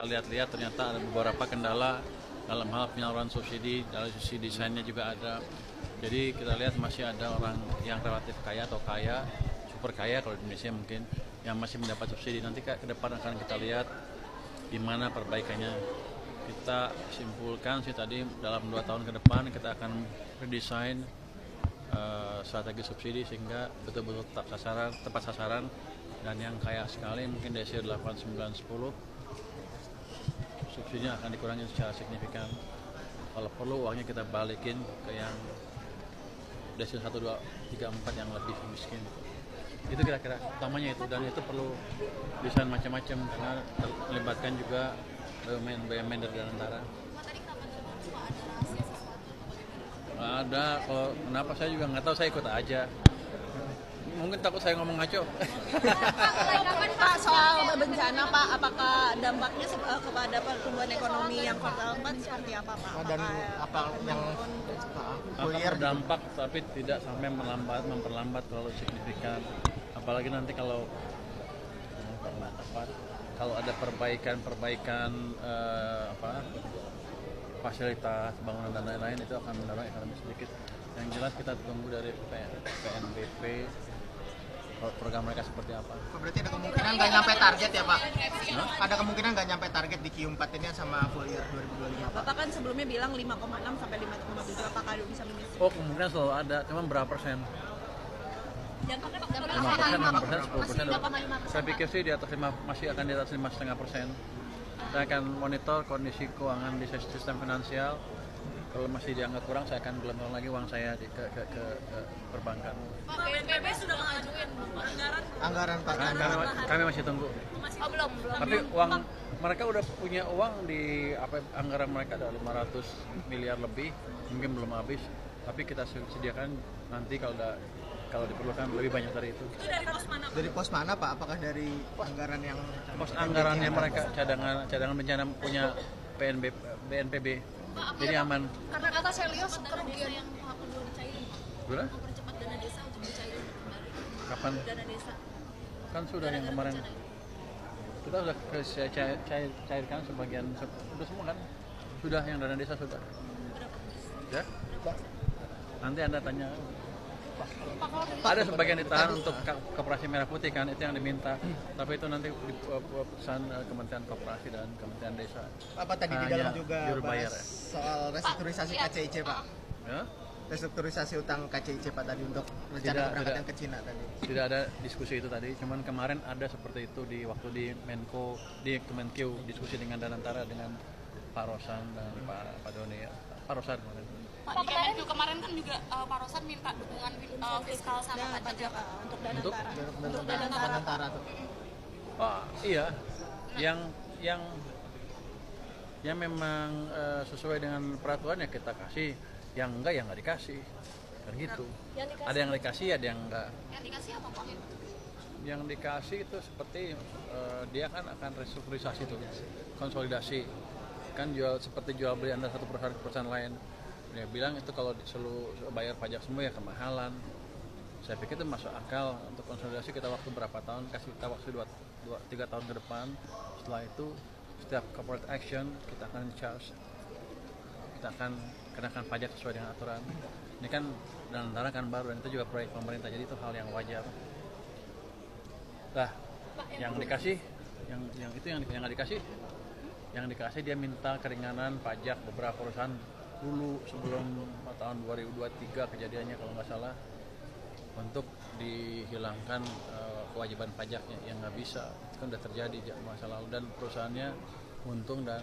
Lihat-lihat ternyata ada beberapa kendala dalam hal penyaluran subsidi, dari sisi desainnya juga ada. Jadi kita lihat masih ada orang yang relatif kaya atau kaya, super kaya kalau di Indonesia mungkin, yang masih mendapat subsidi. Nanti ke depan akan kita lihat di mana perbaikannya. Kita simpulkan sih tadi dalam 2 tahun ke depan kita akan redesign strategi subsidi sehingga betul-betul tepat sasaran, dan yang kaya sekali mungkin DSI 8, 9, 10 subsidinya akan dikurangi secara signifikan. Kalau perlu uangnya kita balikin ke yang desil 1, 2, 3, 4 yang lebih miskin. Itu kira-kira utamanya itu, dan itu perlu desain macam-macam karena melibatkan juga BUMN dari Danantara. Nggak ada, kalau kenapa saya juga nggak tahu, saya ikut aja. Mungkin takut saya ngomong ngaco. Pak, soal bencana Pak, apakah dampaknya kepada pertumbuhan ekonomi yang kuartal 4 seperti apa Pak? Dan apa yang akan berdampak tapi tidak sampai memperlambat terlalu signifikan. Apalagi nanti kalau ada perbaikan fasilitas bangunan dan lain-lain, itu akan mendorong ekonomi sedikit. Yang jelas kita tunggu dari PNBP program mereka seperti apa. Berarti ada kemungkinan nggak nyampe target ya Pak? Ada kemungkinan nggak nyampe target di Q4 ini sama full year 2025 Pak? Bapak kan sebelumnya bilang 5,6 sampai 5,7, apakah bisa menyusul? Oh, kemungkinan selalu ada, cuman berapa persen? 5%, 6%, 10%. Saya pikir sih di atas 5, masih akan di atas 5,5%. Saya akan monitor kondisi keuangan di sistem finansial. Kalau masih dianggap kurang, saya akan gelontorkan lagi uang saya ke perbankan. Pak, BNPB sudah mengajukan Anggaran Pak. Kami masih tunggu. belum. Tapi uang mereka udah punya uang di anggaran mereka ada 500 miliar lebih, mungkin belum habis. Tapi kita sediakan nanti kalau diperlukan lebih banyak dari itu. Itu dari pos mana? Dari pos mana Pak? Apakah dari anggaran yang Pos anggarannya mereka cadangan bencana punya BNPB. Jadi aman. Karena kata Selios kerugian yang tahap kedua dicairin. Sudah? Mempercepat dana desa untuk dicairin kembali. Kapan? Dana desa. Kan sudah yang kemarin. Kita sudah saya cairkan sebagian, sudah semua kan? Sudah, yang dana desa sudah. Ya? Nanti Anda tanya. Ada sebagian ditahan untuk Koperasi Merah Putih kan, itu yang diminta. Tapi itu nanti di pesan Kementerian Koperasi dan Kementerian Desa. apa tadi di dalam juga juru bayar, bahas soal restrukturisasi KCIC Pak? ya? Restrukturisasi utang KCIC Pak tadi untuk rencana keberangkatan ke Cina tadi. Tidak ada diskusi itu tadi, cuman kemarin ada seperti itu di waktu di Kemenkeu diskusi dengan Danantara dengan Pak Rosan dan Pak Doni, Pak Rosan kemarin. Pak, di Kemenku kemarin kan juga Pak Rosan minta dukungan fiskal sama pajak untuk Danantara. Untuk Danantara tuh. Oh iya, yang memang sesuai dengan peraturan ya kita kasih, yang enggak ya nggak dikasih, kan gitu. Ada yang dikasih, ada yang enggak. Yang dikasih apa Pak? Yang dikasih itu seperti dia kan akan restrukturisasi tuh, konsolidasi, kan seperti jual beli antara satu perusahaan ke perusahaan lain. Dia bilang itu kalau selalu bayar pajak semua ya kemahalan. Saya pikir itu masuk akal. Untuk konsolidasi kita waktu berapa tahun, kasih kita waktu 2-3 tahun ke depan. Setelah itu setiap corporate action kita akan charge, kita akan kenakan pajak sesuai dengan aturan. Ini kan Danantara kan baru, dan itu juga proyek pemerintah, jadi itu hal yang wajar. Nah, yang dikasih, yang nggak dikasih, yang dikasih dia minta keringanan pajak beberapa perusahaan dulu sebelum tahun 2023 kejadiannya kalau nggak salah, untuk dihilangkan kewajiban pajaknya, yang nggak bisa, itu kan udah terjadi masa lalu, dan perusahaannya untung dan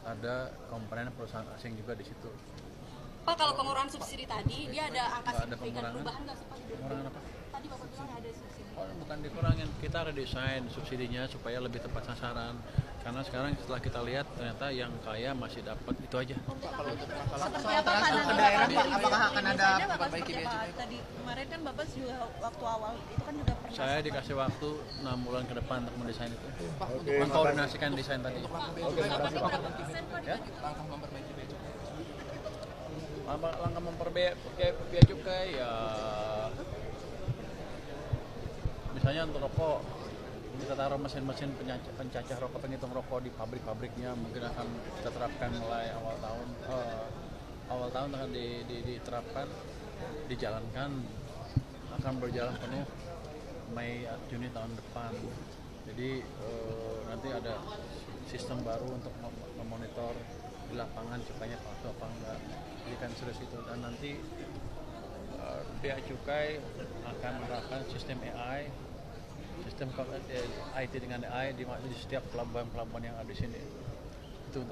ada komponen perusahaan asing juga di situ. Pak, kalau pengurangan subsidi tadi dia ada angka Ada signifikan perubahan nggak sih Pak? Pengurangan apa? Tadi Bapak bilang ada subsidi. Oh, bukan dikurangin, kita redesign subsidinya supaya lebih tepat sasaran. Karena sekarang setelah kita lihat ternyata yang kaya masih dapat itu aja. Seperti apa Pak? Ke daerah apakah akan ada perbaiki biaya? Tadi kemarin kan Bapak juga waktu awal itu kan juga pernah. Saya dikasih waktu 6 bulan ke depan untuk mendesain itu. Mengkoordinasikan desain tadi. Ya? Langkah memperbaiki biaya cukai ya, misalnya untuk rokok kita taruh mesin-mesin pencacah rokok, penghitung rokok di pabrik-pabriknya, mungkin akan kita terapkan mulai awal tahun akan diterapkan, dijalankan, akan berjalan penuh Mei Juni tahun depan. Jadi nanti ada sistem baru untuk memonitor di lapangan supaya palsu apa enggak. Jadi kan serius itu. Dan nanti Bea Cukai akan menerapkan sistem AI, sistem IT dengan AI di setiap pelabuhan-pelabuhan yang ada di sini. Itu.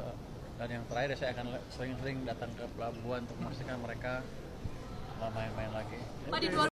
Dan yang terakhir saya akan sering-sering datang ke pelabuhan untuk memastikan mereka main-main lagi. Pak, di